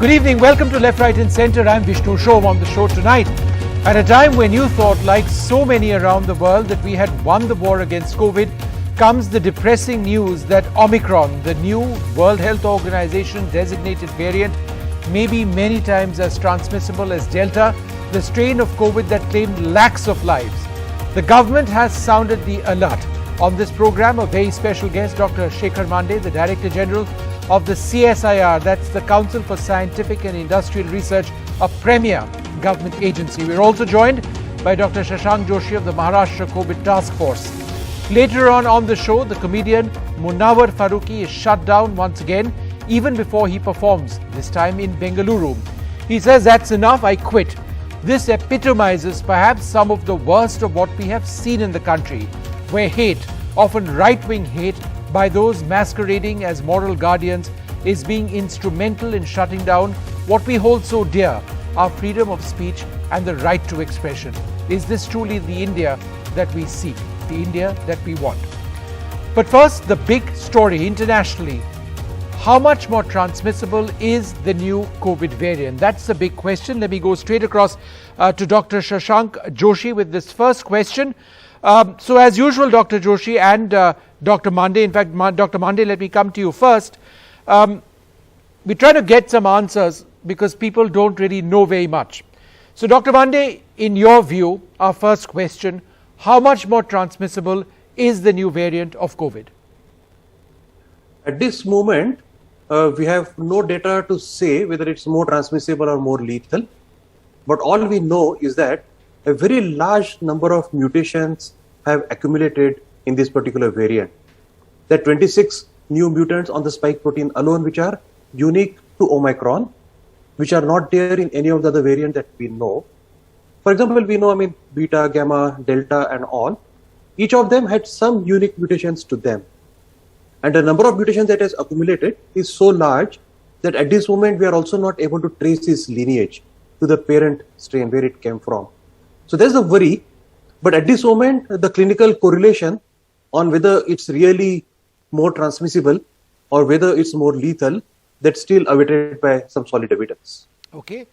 Good evening. Welcome to Left, Right and Centre. I'm Vishnu Shom. On the show tonight, at a time when you thought, like so many around the world, that we had won the war against COVID, comes the depressing news that Omicron, the new World Health Organization designated variant, may be many times as transmissible as Delta, the strain of COVID that claimed lakhs of lives. The government has sounded the alert. On this program, a very special guest, Dr. Shekhar Mande, the Director General of the CSIR, that's the Council for Scientific and Industrial Research, a premier government agency. We're also joined by Dr. Shashank Joshi of the Maharashtra COVID Task Force. Later on the show, the comedian Munawar Farooqui is shut down once again, even before he performs, this time in Bengaluru. He says, "That's enough, I quit." This epitomizes perhaps some of the worst of what we have seen in the country, where hate, often right-wing hate, by those masquerading as moral guardians is being instrumental in shutting down what we hold so dear, our freedom of speech and the right to expression. Is this truly the India that we seek, the India that we want? But first, the big story internationally. How much more transmissible is the new COVID variant? That's the big question. Let me go straight across to Dr. Shashank Joshi with this first question. So as usual, Dr. Joshi and Dr. Mande, in fact, Dr. Mande, let me come to you first. We try to get some answers because people don't really know very much. So Dr. Mande, in your view, our first question, how much more transmissible is the new variant of COVID? At this moment, we have no data to say whether it's more transmissible or more lethal. But all we know is that a very large number of mutations have accumulated in this particular variant. There are 26 new mutants on the spike protein alone, which are unique to Omicron, which are not there in any of the other variants that we know. For example, we know, beta, gamma, delta, and all. Each of them had some unique mutations to them. And the number of mutations that has accumulated is so large that at this moment, we are also not able to trace its lineage to the parent strain where it came from. So there's a worry, but at this moment, the clinical correlation on whether it's really more transmissible or whether it's more lethal, that's still awaited by some solid evidence. Okay.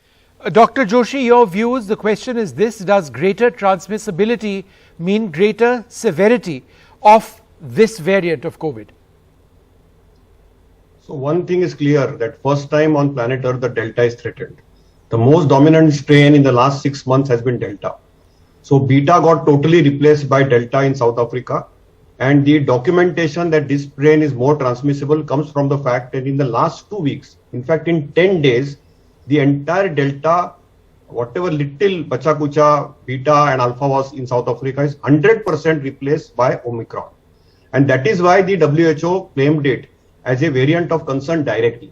Dr. Joshi, your views, the question is this: does greater transmissibility mean greater severity of this variant of COVID? So one thing is clear, that first time on planet Earth, the Delta is threatened. The most dominant strain in the last 6 months has been Delta. So Beta got totally replaced by Delta in South Africa. And the documentation that this strain is more transmissible comes from the fact that in the last 2 weeks, in fact, in 10 days, the entire Delta, whatever little bacha-kucha, Beta and Alpha was in South Africa, is 100% replaced by Omicron. And that is why the WHO claimed it as a variant of concern directly.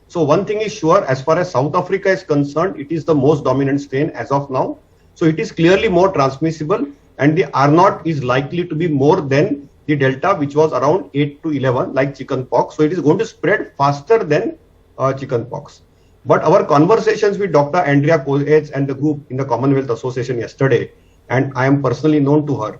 So one thing is sure, as far as South Africa is concerned, it is the most dominant strain as of now. So it is clearly more transmissible, and the R0 is likely to be more than the Delta, which was around 8 to 11, like chickenpox. So it is going to spread faster than chickenpox. But our conversations with Dr. Andrea Koech and the group in the Commonwealth Association yesterday, and I am personally known to her,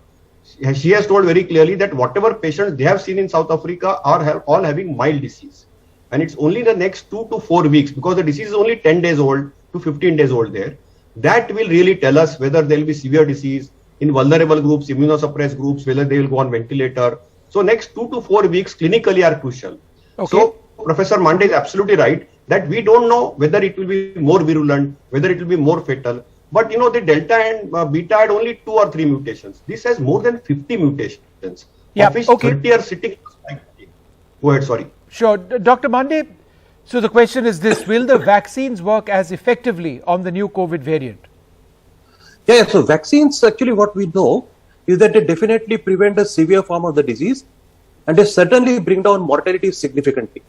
she has told very clearly that whatever patients they have seen in South Africa are all having mild disease. And it's only the next 2 to 4 weeks, because the disease is only 10 days old to 15 days old there. That will really tell us whether there will be severe disease in vulnerable groups, immunosuppressed groups, whether they will go on ventilator. So next 2 to 4 weeks clinically are crucial. Okay. So Professor Mande is absolutely right that we don't know whether it will be more virulent, whether it will be more fatal. But the Delta and Beta had only 2 or 3 mutations. This has more than 50 mutations. Yeah, of which okay. 30 are sitting. Go ahead, sorry. Sure. Dr. Mande, so the question is this: will the vaccines work as effectively on the new COVID variant? Yeah, so vaccines, actually what we know is that they definitely prevent a severe form of the disease, and they certainly bring down mortality significantly.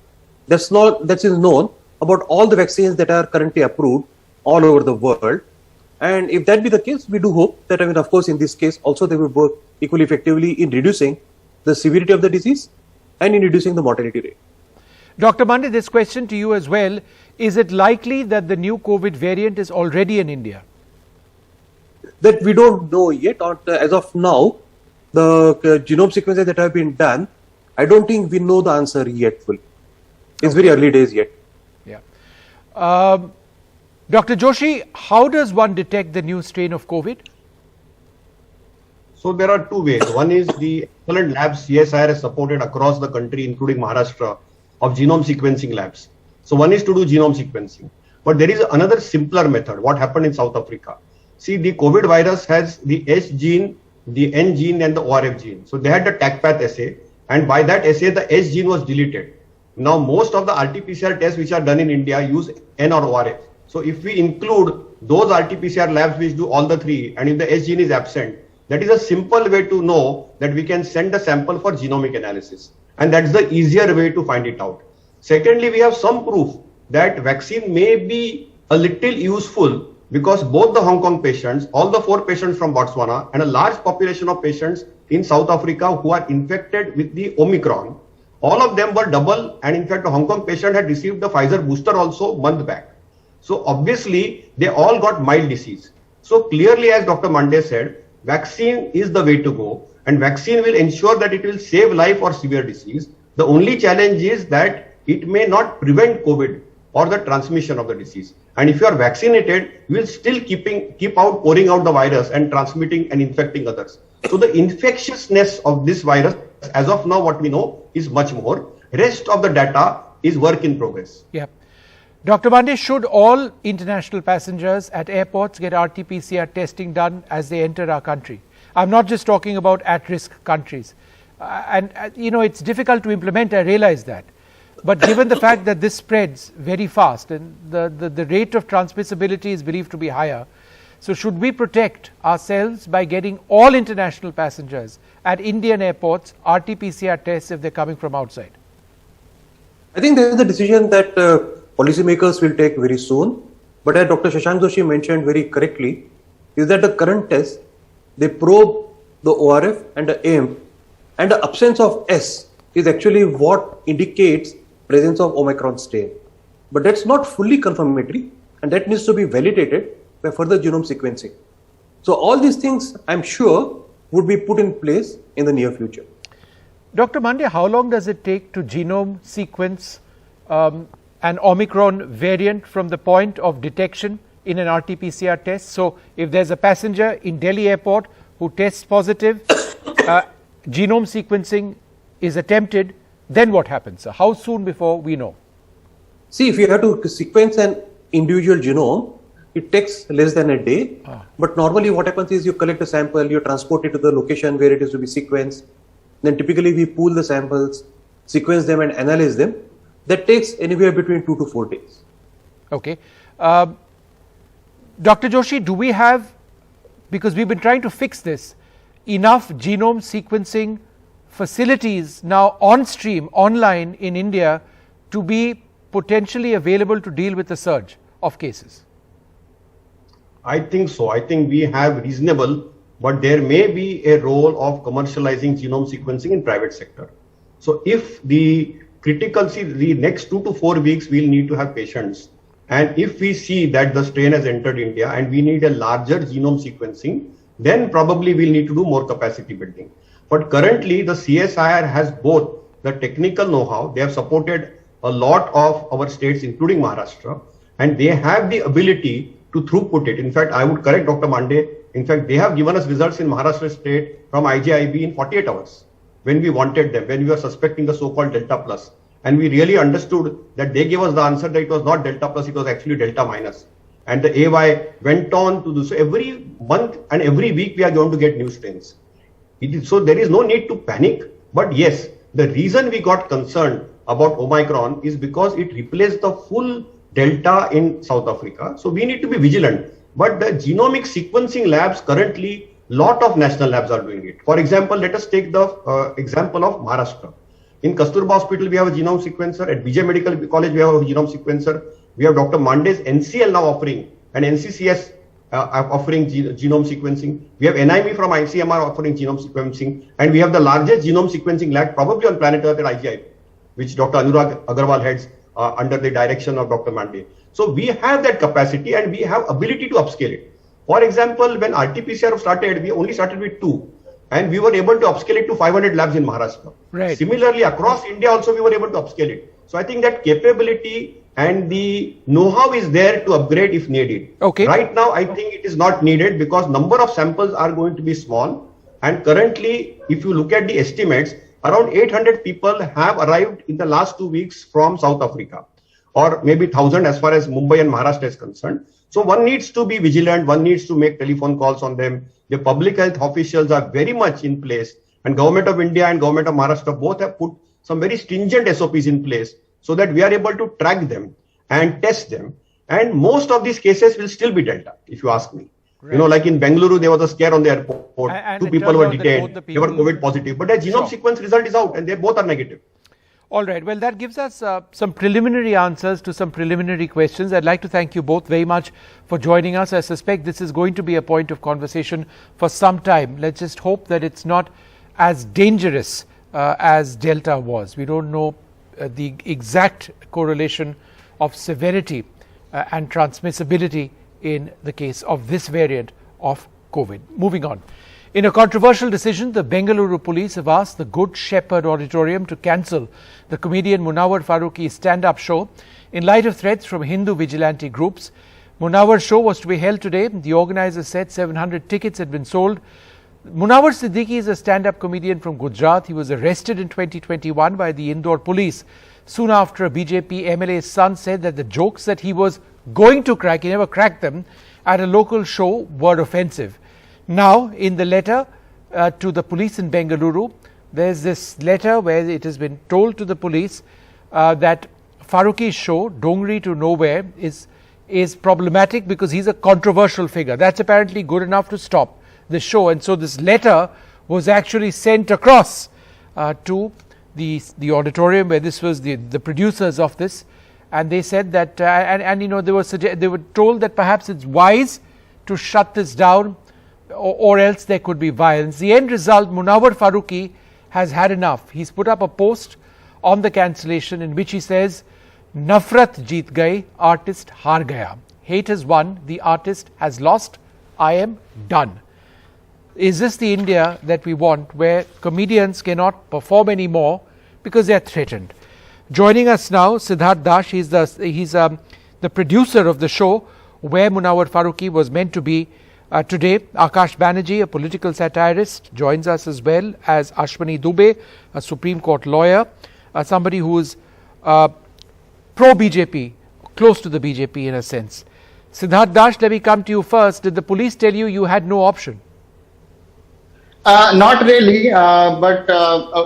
That is known about all the vaccines that are currently approved all over the world. And if that be the case, we do hope that, of course, in this case also they will work equally effectively in reducing the severity of the disease and in reducing the mortality rate. Dr. Mande, this question to you as well: is it likely that the new COVID variant is already in India? That we don't know yet. As of now, the genome sequences that have been done, I don't think we know the answer yet fully. It's very early days yet. Yeah. Dr. Joshi, how does one detect the new strain of COVID? So there are two ways. One is the excellent labs CSIR has supported across the country, including Maharashtra, of genome sequencing labs. So one is to do genome sequencing. But there is another simpler method. What happened in South Africa? See, the COVID virus has the S gene, the N gene, and the ORF gene. So they had the tag path assay, and by that assay, the S gene was deleted. Now, most of the RT-PCR tests which are done in India use N or ORF. So if we include those RT-PCR labs which do all the three, and if the S gene is absent, that is a simple way to know that we can send a sample for genomic analysis. And that's the easier way to find it out. Secondly, we have some proof that vaccine may be a little useful because both the Hong Kong patients, all the 4 patients from Botswana, and a large population of patients in South Africa who are infected with the Omicron, all of them were double, and in fact, a Hong Kong patient had received the Pfizer booster also month back. So obviously, they all got mild disease. So clearly, as Dr. Mande said, vaccine is the way to go, and vaccine will ensure that it will save life or severe disease. The only challenge is that it may not prevent COVID or the transmission of the disease. And if you are vaccinated, you will still keep pouring out the virus and transmitting and infecting others. So the infectiousness of this virus, as of now, what we know is much more. Rest of the data is work in progress. Yeah. Dr. Mande, should all international passengers at airports get RT-PCR testing done as they enter our country? I'm not just talking about at-risk countries. It's difficult to implement, I realize that. But given the fact that this spreads very fast and the rate of transmissibility is believed to be higher, so should we protect ourselves by getting all international passengers at Indian airports RT-PCR tests if they're coming from outside? I think there is a decision that policymakers will take very soon. But as Dr. Shashank Joshi mentioned very correctly, is that the current test, they probe the ORF and the AM, and the absence of S is actually what indicates presence of Omicron strain. But that's not fully confirmatory, and that needs to be validated by further genome sequencing. So all these things, I'm sure, would be put in place in the near future. Dr. Mande, how long does it take to genome sequence an Omicron variant from the point of detection in an RT-PCR test? So if there's a passenger in Delhi airport who tests positive, genome sequencing is attempted, then what happens? How soon before we know? See, if you have to sequence an individual genome, it takes less than a day. But normally what happens is you collect a sample, you transport it to the location where it is to be sequenced. Then typically we pool the samples, sequence them and analyze them. That takes anywhere between 2 to 4 days. Okay. Dr. Joshi, do we have, because we've been trying to fix this, enough genome sequencing facilities now on stream, online in India to be potentially available to deal with the surge of cases? I think so. I think we have reasonable, but there may be a role of commercializing genome sequencing in private sector. So if the the next 2 to 4 weeks, we'll need to have patients. And if we see that the strain has entered India and we need a larger genome sequencing, then probably we'll need to do more capacity building. But currently, the CSIR has both the technical know-how, they have supported a lot of our states, including Maharashtra, and they have the ability to throughput it. In fact, I would correct Dr. Mande. In fact, they have given us results in Maharashtra state from IGIB in 48 hours when we wanted them, when we were suspecting the so-called Delta plus. And we really understood that they gave us the answer that it was not Delta plus, it was actually Delta minus. And the AY went on to do so. Every month and every week we are going to get new strains. So there is no need to panic. But yes, the reason we got concerned about Omicron is because it replaced the full Delta in South Africa. So we need to be vigilant. But the genomic sequencing labs currently, lot of national labs are doing it. For example, let us take the example of Maharashtra. In Kasturba Hospital, we have a genome sequencer. At BJ Medical College, we have a genome sequencer. We have Dr. Mande's NCL now offering, and NCCS offering genome sequencing. We have NIME from ICMR offering genome sequencing. And we have the largest genome sequencing lab probably on planet Earth at IGI, which Dr. Anurag Agarwal heads under the direction of Dr. Mande. So we have that capacity and we have ability to upscale it. For example, when RT-PCR started, we only started with 2. And we were able to upscale it to 500 labs in Maharashtra. Right. Similarly, across India also we were able to upscale it. So I think that capability and the know-how is there to upgrade if needed. Okay. Right now, I think it is not needed because number of samples are going to be small. And currently, if you look at the estimates, around 800 people have arrived in the last 2 weeks from South Africa, or maybe 1,000 as far as Mumbai and Maharashtra is concerned. So one needs to be vigilant. One needs to make telephone calls on them. The public health officials are very much in place, and Government of India and Government of Maharashtra both have put some very stringent SOPs in place so that we are able to track them and test them. And most of these cases will still be Delta, if you ask me. Right. You know, like in Bengaluru, there was a scare on the airport. And 2 people were detained. They were COVID positive. But the genome sequence result is out and they both are negative. All right. Well, that gives us some preliminary answers to some preliminary questions. I'd like to thank you both very much for joining us. I suspect this is going to be a point of conversation for some time. Let's just hope that it's not as dangerous as Delta was. We don't know the exact correlation of severity and transmissibility in the case of this variant of COVID. Moving on. In a controversial decision, the Bengaluru police have asked the Good Shepherd Auditorium to cancel the comedian Munawar Farooqi's stand-up show in light of threats from Hindu vigilante groups. Munawwar's show was to be held today. The organizers said 700 tickets had been sold. Munawar Siddiqui is a stand-up comedian from Gujarat. He was arrested in 2021 by the Indore police. Soon after, a BJP MLA's son said that the jokes that he was going to crack, he never cracked them, at a local show were offensive. Now, in the letter to the police in Bengaluru, there's this letter where it has been told to the police that Farooqi's show, Dongri to Nowhere, is problematic because he's a controversial figure. That's apparently good enough to stop the show. And so this letter was actually sent across to the auditorium where this was the producers of this. And they said that, and you know, they were told that perhaps it's wise to shut this down, or else there could be violence. The end result, Munawar Farooqi has had enough. He's put up a post on the cancellation in which he says, Nafrat jeet gayi, artist haar gaya. Hate has won, the artist has lost, I am done. Is this the India that we want, where comedians cannot perform anymore because they are threatened? Joining us now, Siddharth Das. He's the producer of the show where Munawar Farooqi was meant to be today. Akash Banerjee, a political satirist, joins us as well as Ashwani Dubey, a Supreme Court lawyer, somebody who is pro-BJP, close to the BJP in a sense. Siddharth Das, let me come to you first. Did the police tell you you had no option? Not really, but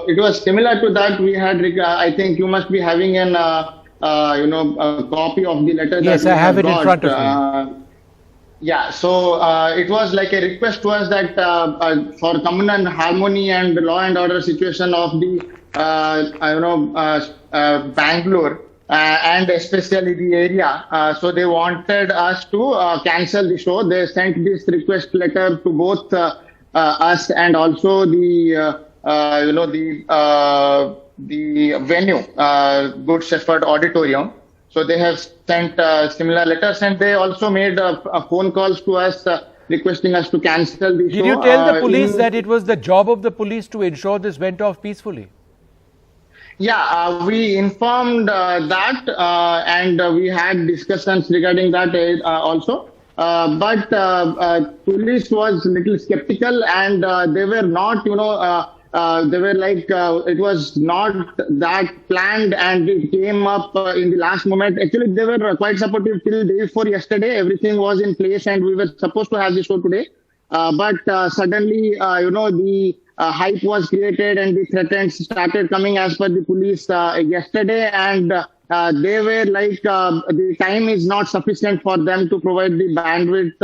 it was similar to that. We had, I think you must be having an, a copy of the letter. Yes, that I have it in front of me. Yeah, so it was like a request to us that for communal harmony and law and order situation of the, Bangalore and especially the area. So they wanted us to cancel the show. They sent this request letter to both us and also the venue, Good Shepherd Auditorium. So they have sent similar letters, and they also made phone calls to us requesting us to cancel the show. Did you tell the police that it was the job of the police to ensure this went off peacefully? Yeah, we informed that and we had discussions regarding that also. But police was a little skeptical, and they were not, they were like, it was not that planned, and it came up in the last moment. Actually, they were quite supportive till day before yesterday. Everything was in place, and we were supposed to have the show today. But suddenly, the hype was created, and the threats started coming as per the police yesterday, and they were like, the time is not sufficient for them to provide the bandwidth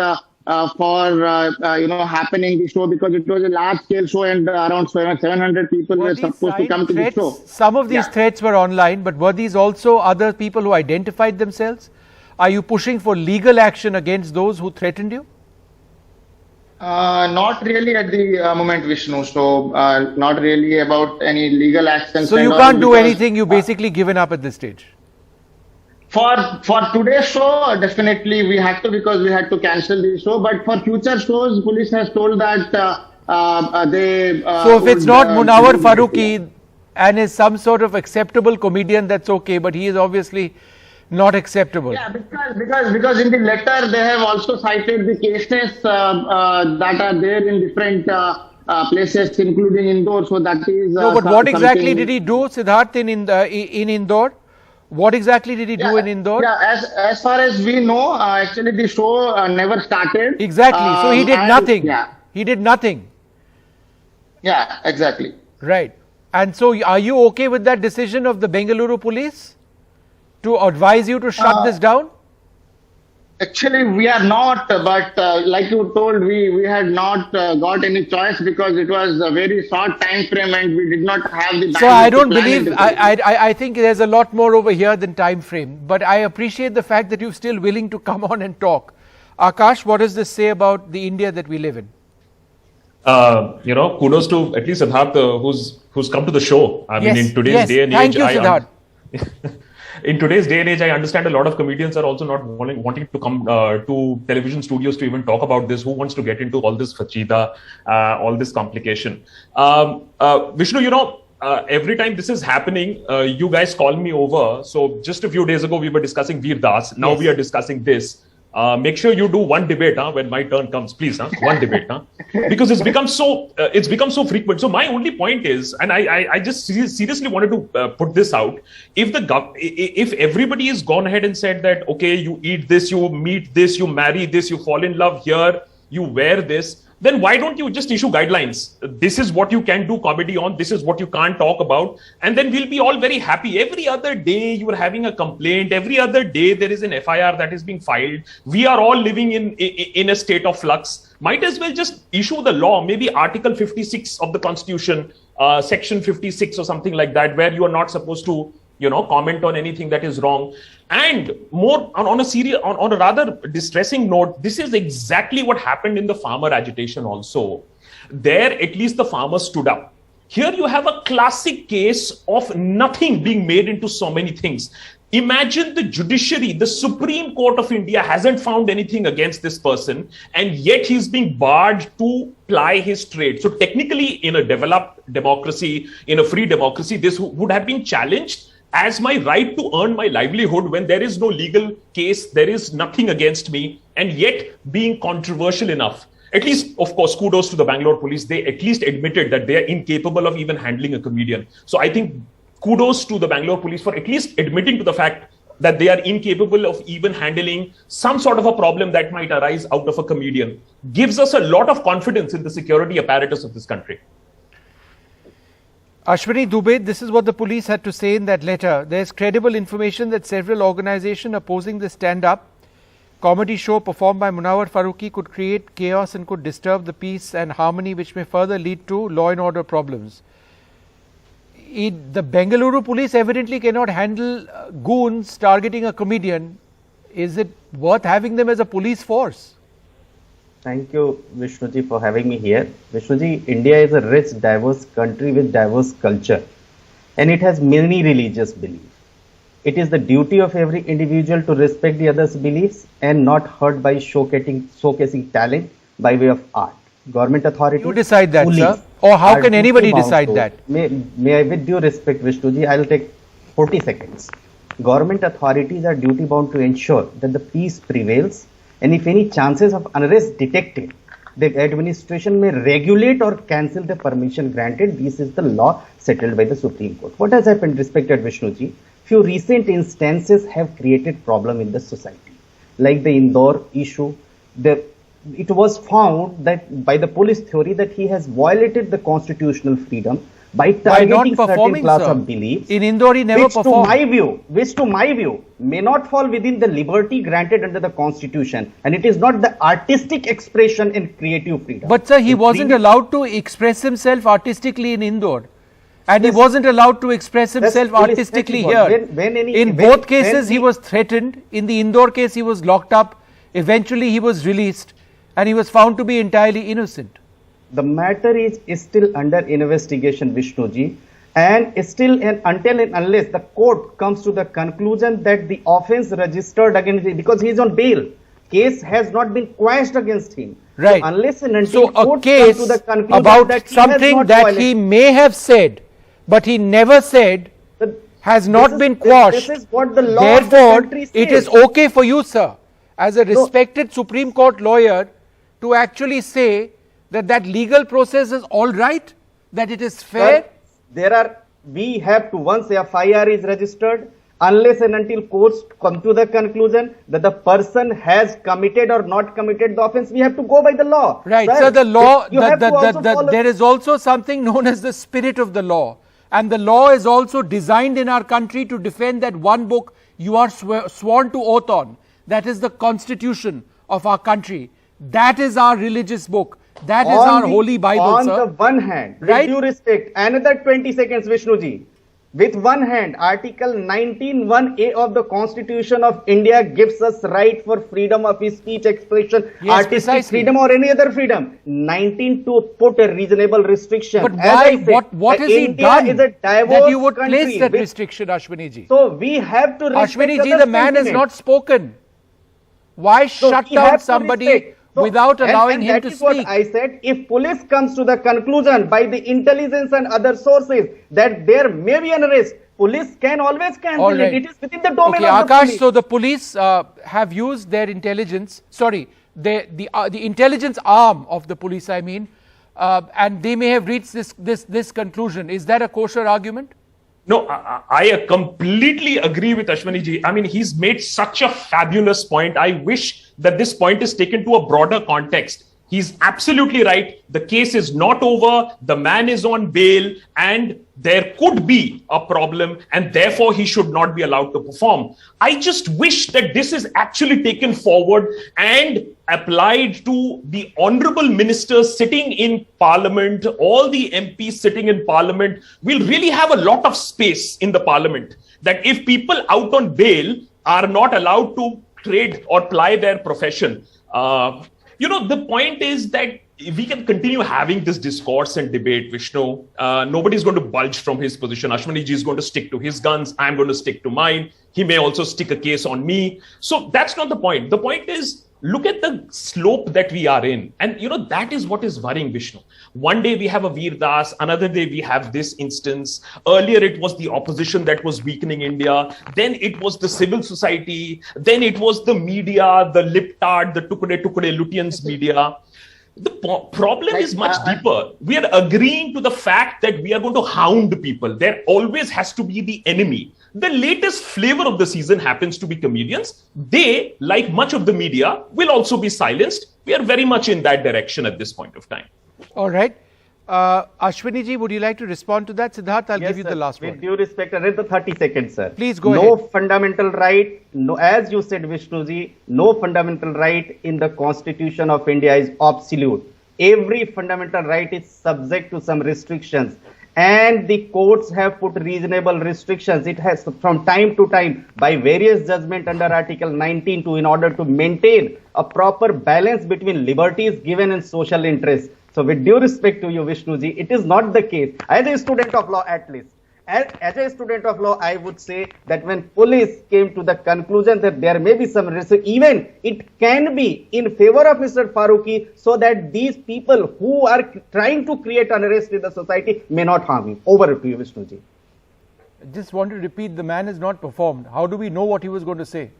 for happening the show, because it was a large scale show and around 700 people were supposed to come to the show. Some of these threats were online, but were these also other people who identified themselves? Are you pushing for legal action against those who threatened you? Not really at the moment, Vishnu. So not really about any legal action. So you can't do anything. You basically given up at this stage. For today's show, definitely we had to, because we had to cancel the show. But for future shows, police has told that they. So if it's not Munawar Farooqi and is some sort of acceptable comedian, that's okay. But he is obviously not acceptable. Yeah, because in the letter they have also cited the cases that are there in different places, including Indore. So that is No, but what exactly something- did he do, Siddharth, in Indore? What exactly did he do in Indore? Yeah, as far as we know, actually the show never started. Exactly. So he did And- nothing. Yeah, He did nothing. yeah, exactly. Right. And so are you okay with that decision of the Bengaluru police to advise you to shut this down? Actually, we are not, but like you told, we had not got any choice because it was a very short time frame and we did not have the. So I don't believe, I think there's a lot more over here than time frame, but I appreciate the fact that you're still willing to come on and talk. Akash, what does this say about the India that we live in? Kudos to at least Siddharth, who's come to the show. I mean, in today's day and age, Thank you, Siddharth. In today's day and age, I understand a lot of comedians are also not wanting to come to television studios to even talk about this. Who wants to get into all this fachida, all this complication? Vishnu, every time this is happening, you guys call me over. So just a few days ago, we were discussing Veer Das. Now we are discussing this. Make sure you do one debate when my turn comes, please. One debate, because it's become so frequent. So my only point is, and I just seriously wanted to put this out: if everybody has gone ahead and said that, okay, you eat this, you meet this, you marry this, you fall in love here, you wear this, then why don't you just issue guidelines? This is what you can do comedy on, this is what you can't talk about, and then we'll be all very happy. Every other day you are having a complaint, every other day there is an FIR that is being filed. We are all living in a state of flux. Might as well just issue the law, maybe Article 56 of the Constitution, Section 56 or something like that, where you are not supposed to comment on anything that is wrong. And more on a rather distressing note, this is exactly what happened in the farmer agitation also. There, at least the farmers stood up. Here you have a classic case of nothing being made into so many things. Imagine the judiciary, the Supreme Court of India hasn't found anything against this person, and yet he's being barred to ply his trade. So technically, in a developed democracy, in a free democracy, this would have been challenged as my right to earn my livelihood when there is no legal case, there is nothing against me, and yet being controversial enough. At least, of course, kudos to the Bangalore police. They at least admitted that they are incapable of even handling a comedian. So I think kudos to the Bangalore police for at least admitting to the fact that they are incapable of even handling some sort of a problem that might arise out of a comedian. Gives us a lot of confidence in the security apparatus of this country. Ashwini Dubey, this is what the police had to say in that letter. There is credible information that several organizations opposing the stand-up comedy show performed by Munawar Farooqui could create chaos and could disturb the peace and harmony, which may further lead to law and order problems. The Bengaluru police evidently cannot handle goons targeting a comedian. Is it worth having them as a police force? Thank you, Vishnuji, for having me here. Vishnuji, India is a rich, diverse country with diverse culture, and it has many religious beliefs. It is the duty of every individual to respect the other's beliefs and not hurt by showcasing talent by way of art. Government authorities. You decide that, police, sir. Or how are can anybody duty bound decide to- that? May I, with due respect, Vishnuji, I'll take 40 seconds. Government authorities are duty bound to ensure that the peace prevails, and if any chances of unrest detected, the administration may regulate or cancel the permission granted. This is the law settled by the Supreme Court. What has happened, respected Vishnuji? Few recent instances have created problem in the society, like the Indore issue. It was found that by the police theory that he has violated the constitutional freedom by targeting certain performing, class sir? of beliefs. In Indore, he never which performed. to my view, may not fall within the liberty granted under the Constitution, and it is not the artistic expression and creative freedom. But sir, he In wasn't previous- allowed to express himself artistically in Indore. And Yes. he wasn't allowed to express himself police artistically festival. here. In both cases, he was threatened. In the Indore case, he was locked up. Eventually, he was released. And he was found to be entirely innocent. The matter is still under investigation, Vishnuji, and still until and unless the court comes to the conclusion that the offence registered against him, because he is on bail, case has not been quashed against him. Right. So unless and until So a court comes case to the conclusion about that he has something not that violated- he may have said, but he never said, has not been quashed. This is what the law of the Therefore, country says. it is okay for you, sir, as a respected Supreme Court lawyer, to actually say that that legal process is all right, that it is fair. Sir, we have to, once a FIR is registered, unless and until courts come to the conclusion that the person has committed or not committed the offense, we have to go by the law. Right. Sir, So the law, there there is also something known as the spirit of the law. And the law is also designed in our country to defend that one book you are sworn to oath on. That is the Constitution of our country. That is our religious book. That is our holy Bible, sir. On the one hand, right? with due respect, another 20 seconds, Vishnuji. With one hand, Article 19(1)(a) of the Constitution of India gives us right for freedom of speech, expression, Yes, artistic precisely. freedom or any other freedom. 19 to put a reasonable restriction. But As why? I said, What has he India done is a diverse that you would country place that with- restriction, Ashwini ji? So we have to respect Ashwini ji, other the man has sentiments. not spoken. Why So shut we have down to somebody respect. So- without allowing and him that to is what speak? I said, if police comes to the conclusion by the intelligence and other sources that there may be an arrest, police can always cancel All right. it. It is within the domain Okay, of the Akash, police. so the police have used their intelligence, sorry, the intelligence arm of the police, I mean, and they may have reached this conclusion. Is that a kosher argument? No, I completely agree with Ashwani ji. I mean, he's made such a fabulous point. I wish that this point is taken to a broader context. He's absolutely right. The case is not over. The man is on bail and there could be a problem and therefore he should not be allowed to perform. I just wish that this is actually taken forward and applied to the honorable ministers sitting in parliament, all the MPs sitting in parliament. We'll really have a lot of space in the parliament that if people out on bail are not allowed to trade or ply their profession, the point is that we can continue having this discourse and debate, Vishnu. Nobody's going to budge from his position. Ashwani ji is going to stick to his guns. I'm going to stick to mine. He may also stick a case on me. So that's not the point. The point is, look at the slope that we are in. And, that is what is worrying, Vishnu. One day we have a Veer Das, another day we have this instance. Earlier it was the opposition that was weakening India. Then it was the civil society. Then it was the media, the liptard, the Tukde Lutyens media. The problem is much deeper. We are agreeing to the fact that we are going to hound people. There always has to be the enemy. The latest flavor of the season happens to be comedians. They, like much of the media, will also be silenced. We are very much in that direction at this point of time. All right. Ashwini ji, would you like to respond to that? Siddharth, I'll give you the last With one. due respect, another 30 seconds, sir. Please go No ahead. fundamental right, no, as you said, Vishnuji, no fundamental right in the Constitution of India is absolute. Every fundamental right is subject to some restrictions. And the courts have put reasonable restrictions. It has from time to time by various judgment under Article 19 in order to maintain a proper balance between liberties given and social interests. So with due respect to you, Vishnuji, it is not the case. As a student of law, at least, as a student of law, I would say that when police came to the conclusion that there may be some risk, even it can be in favor of Mr. Farooqi, so that these people who are trying to create unrest in the society may not harm him. Over to you, Vishnuji. I just want to repeat, the man has not performed. How do we know what he was going to say?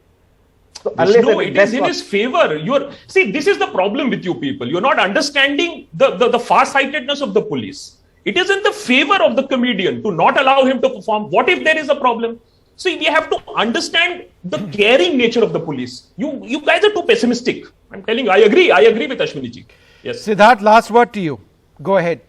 So No, it is in his favor. See, this is the problem with you people. You're not understanding the far-sightedness of the police. It is in the favor of the comedian to not allow him to perform. What if there is a problem? See, we have to understand the caring nature of the police. You guys are too pessimistic. I'm telling you, I agree with Ashwini ji. Yes. Siddharth, last word to you. Go ahead.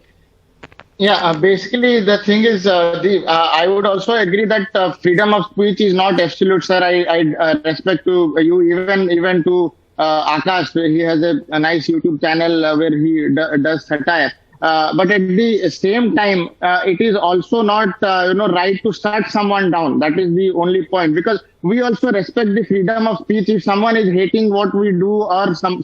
Yeah, basically the thing is, I would also agree that freedom of speech is not absolute, sir. I respect to you, even to Akash. He has a nice YouTube channel where he does satire. But at the same time, it is also not, right to shut someone down. That is the only point, because we also respect the freedom of speech. If someone is hating what we do or some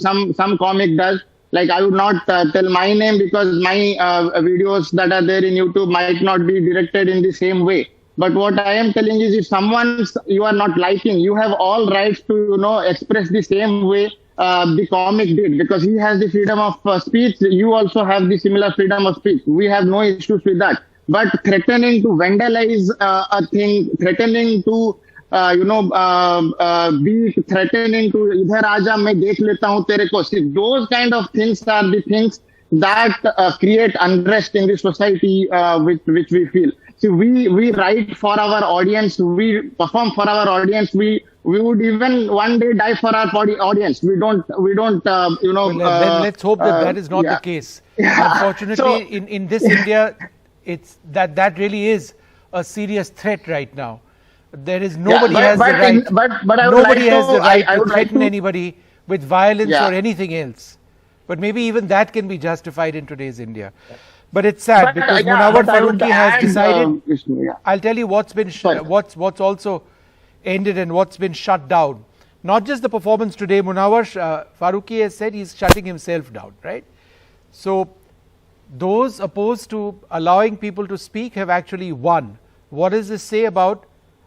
comic does, like I would not tell my name because my videos that are there in YouTube might not be directed in the same way. But what I am telling is, if someone you are not liking, you have all rights to, express the same way the comic did, because he has the freedom of speech. You also have the similar freedom of speech. We have no issues with that. but threatening to vandalize a thing, threatening to be threatening to idhar aaja main dekh leta hu tere ko. See, those kind of things are the things that create unrest in the society, which we feel. See, we write for our audience, we perform for our audience, we would even one day die for our audience. We don't Well, then let's hope that that is not the case. Unfortunately, So- in this India, it's that really is a serious threat right now. There is nobody but- has but the right. in- but I would nobody like has to- the right I to would like threaten to- anybody with violence Yeah. or anything else. But maybe even that can be justified in today's India. But it's sad But, because yeah, Munawar but I would Farooqi has add, decided. Vishnu, yeah. I'll tell you what's been Sorry. what's also ended and what's been shut down. Not just the performance today. Munawar Farooqi has said he's shutting himself down. Right. So those opposed to allowing people to speak have actually won. What does this say about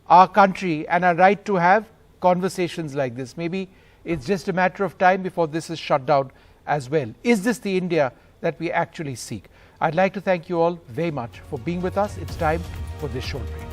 our country and our right to have conversations like this? Maybe it's just a matter of time before this is shut down as well. Is this the India that we actually seek? I'd like to thank you all very much for being with us. It's time for this short break.